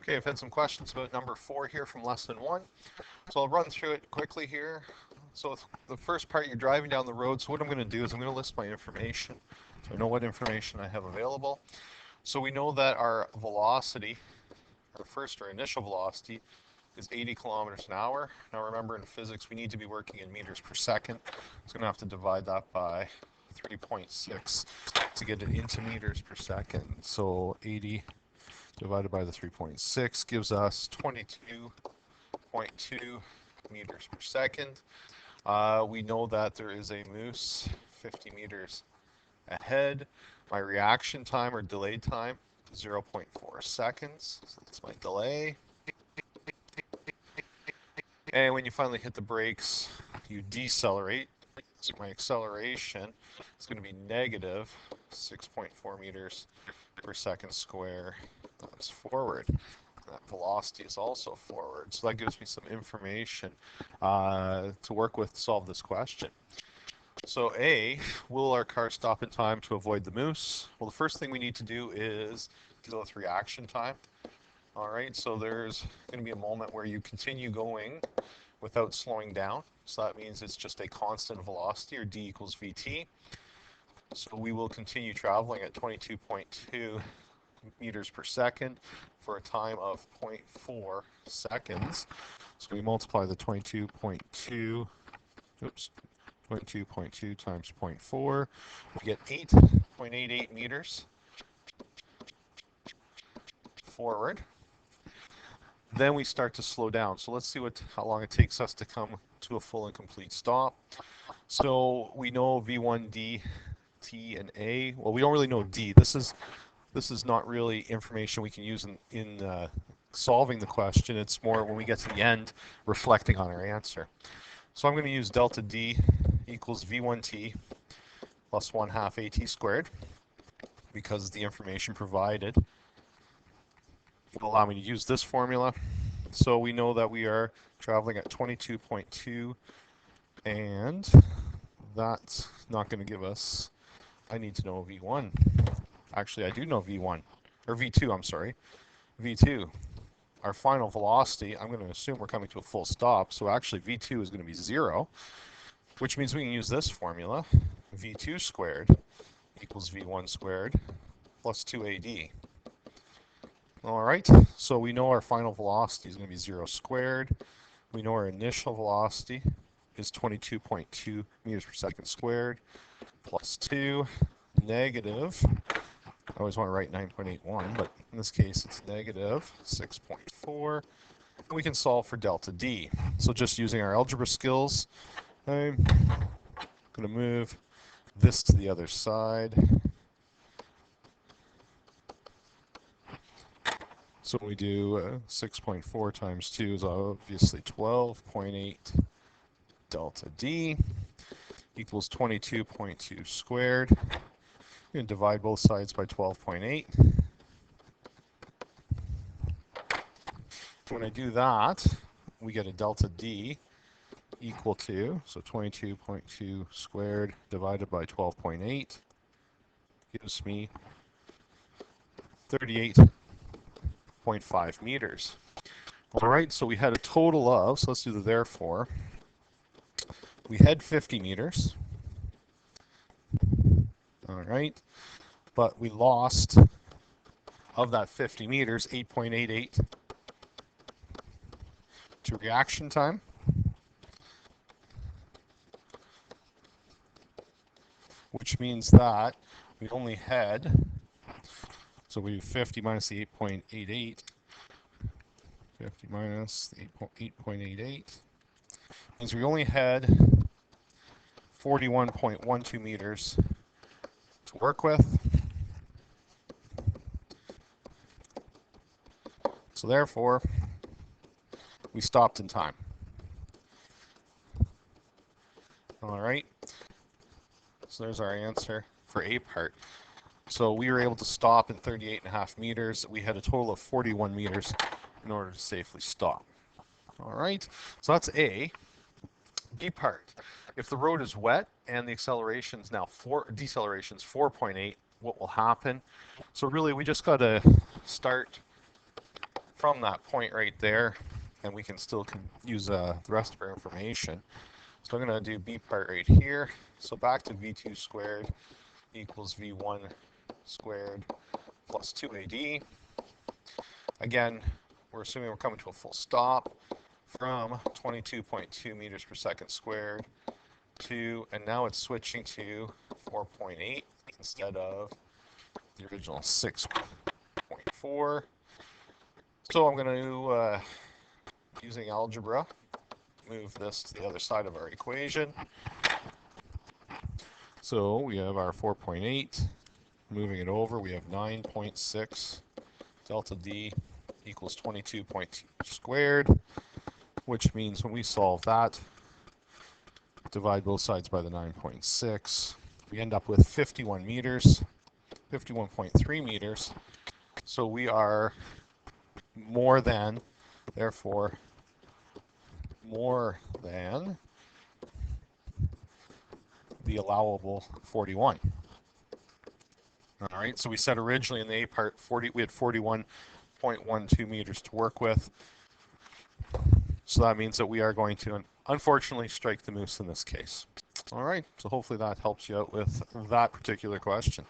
Okay, I've had some questions about number 4 here from lesson 1. So I'll run through it quickly here. So the first part, you're driving down the road. So what I'm going to do is I'm going to list my information. So I know what information I have available. So we know that our velocity, our initial velocity, is 80 kilometers an hour. Now remember, in physics, we need to be working in meters per second. So I'm going to have to divide that by 3.6 to get it into meters per second. So 80 divided by the 3.6 gives us 22.2 meters per second. We know that there is a moose 50 meters ahead. My reaction time or delay time is 0.4 seconds. So that's my delay. And when you finally hit the brakes, you decelerate. So my acceleration is going to be negative 6.4 meters per second square. That's forward. That velocity is also forward. So that gives me some information to work with to solve this question. So A, will our car stop in time to avoid the moose? Well, the first thing we need to do is deal with reaction time. All right, so there's going to be a moment where you continue going without slowing down. So that means it's just a constant velocity, or d equals vt. So we will continue traveling at 22.2 meters per second for a time of 0.4 seconds. So we multiply the 22.2 times 0.4. We get 8.88 meters forward. Then we start to slow down. So let's see how long it takes us to come to a full and complete stop. So we know V1, D, T, and A. Well, we don't really know D. This is not really information we can use in solving the question. It's more when we get to the end, reflecting on our answer. So I'm going to use delta D equals V1T plus 1/2 AT squared, because the information provided will allow me to use this formula. So we know that we are traveling at 22.2, and that's not going to give us, I need to know V1. Actually, I do know V1, or V2, I'm sorry. V2, our final velocity, I'm going to assume we're coming to a full stop, so actually V2 is going to be 0, which means we can use this formula, V2 squared equals V1 squared plus 2AD. All right, so we know our final velocity is going to be 0 squared. We know our initial velocity is 22.2 meters per second squared plus 2 negative, I always want to write 9.81, but in this case it's negative 6.4. And we can solve for delta D. So just using our algebra skills, I'm going to move this to the other side. So we do 6.4 times 2 is obviously 12.8 delta D equals 22.2 squared. We're going to divide both sides by 12.8. When I do that, we get a delta D equal to, so 22.2 squared divided by 12.8 gives me 38.5 meters. All right, so we had a total of, so let's do the therefore. We had 50 meters. All right, but we lost, of that 50 meters, 8.88 to reaction time. Which means that we only had, so we do 50 minus the 8.88, 50 minus the 8.88, means we only had 41.12 meters to work with. So therefore, we stopped in time. All right. So there's our answer for A part. So we were able to stop in 38.5 meters. We had a total of 41 meters in order to safely stop. All right, so that's A. B part. If the road is wet and the acceleration is now deceleration is 4.8, what will happen? So really we just got to start from that point right there, and we can still use the rest of our information. So I'm going to do B part right here. So back to V2 squared equals V1 squared plus 2AD. Again, we're assuming we're coming to a full stop from 22.2 meters per second squared to, and now it's switching to 4.8 instead of the original 6.4. So I'm going to, using algebra, move this to the other side of our equation. So we have our 4.8. Moving it over, we have 9.6 delta D equals 22.2 squared, which means when we solve that, divide both sides by the 9.6, we end up with 51 meters, 51.3 meters. So we are more than, therefore, more than the allowable 41. All right, so we said originally in the A part, we had 41.12 meters to work with. So that means that we are going to, unfortunately, strike the moose in this case. All right, so hopefully that helps you out with that particular question.